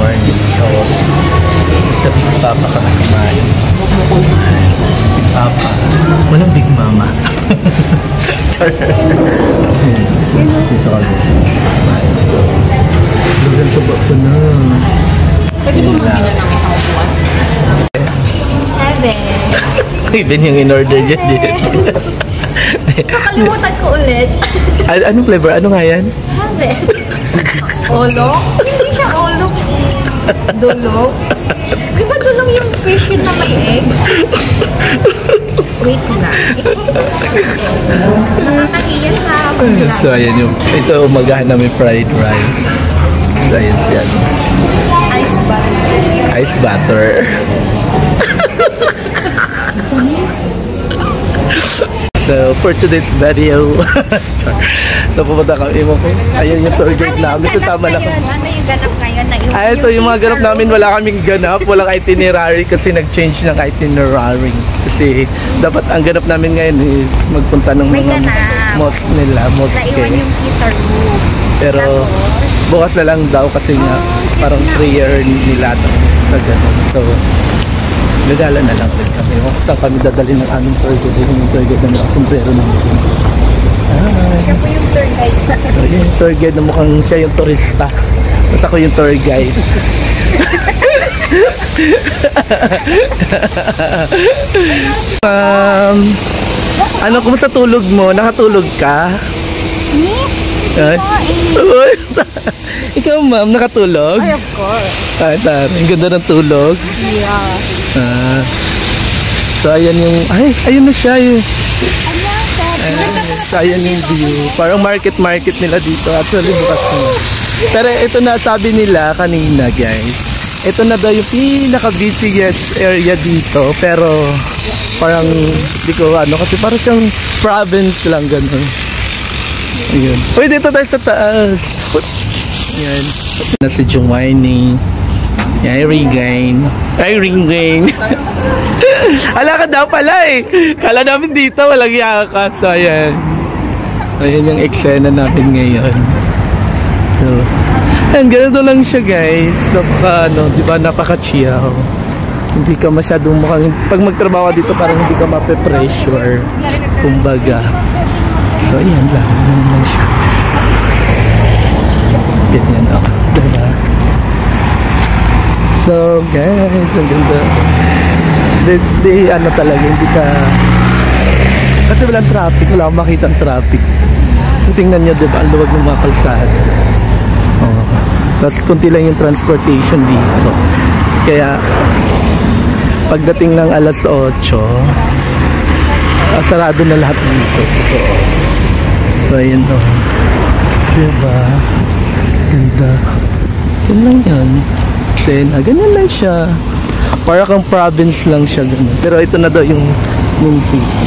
morning. So, sa Big Papa kami kumain. Big Papa. Walang Big Mama. Dito kami. Lugan ko ba ito na? Pwede mo magila ng isang upuan? 7. Even yung in-order niya din. Nakalimutan ko ulit. Anong flavor? Ano nga yan? 7. Olok? Hindi siya olok. Dulog? Di ba dulog yung fish yun na may egg? Wait na. Nakakahiya sa vlog. So, ayan yung, ito umagahan namin fried rice. So, ayan siya. Ice butter. Ice butter. So, for today's video, so pupunta kami mo. Ayan yung tour guide namin. Kasama lang. Ano yung ganap ngayon? Ay, ito yung mga ganap namin. Wala kaming ganap. Walang itinerary kasi nag-change ng itinerary. Kasi dapat ang ganap namin ngayon is magpunta ng mga mosque nila. Mosque. Naiwan yung kisar room. Pero bukas na lang daw kasi nga parang prayer nila sa ganun. So, nagala na lang rin kami. Saan kami dadali ng aming tour guide. Yung tour guide na nakasumbrero namin. Siya po yung tour guide. So, yung tour guide na mukhang siya yung turista. Tapos ako yung tour guide. Ano, kumusta tulog mo? Nakatulog ka? Ikaw ma'am, nakatulog? Ay, of course. Ay, tara. Ang ganda ng tulog. Yeah. So, ayan yung... Ay, ayun na siya. So, ayan yung view. Parang market nila dito. Actually, bukas na. Pero ito na sabi nila kanina, guys. Ito na daw yung pinaka-busiest area dito. Pero, parang, di ko ano. Kasi parang siyang province lang, ganun. Ayun. Uy, dito tayo sa taas. Ayan. Na si Jumwini. Ay, Regain. Ala ka daw pala eh. Kala namin dito, walang yakas. So, ayan. Ayan yung eksena namin ngayon. So, ayan, ganito lang siya guys. Diba, napaka-chill. Hindi ka masyadong mukhang, pag magtrabaho ka dito, parang hindi ka mape-pressure. Kumbaga. So, ayan lang. Ayan lang siya. Ganyan ako. Diba? So, guys, ang ganda. Ano talaga, hindi ka... Kasi walang traffic, wala akong makitang traffic. Tingnan nyo, diba, ang luwag ng mga kalsada. Oh. Tapos, kunti lang yung transportation dito. Kaya, pagdating ng alas 8, sarado na lahat dito. So, ayun to. Diba? Ganda. Yun lang yan. Ganyan lang siya. Para kang province lang siya ganun. Pero ito na daw yung main city.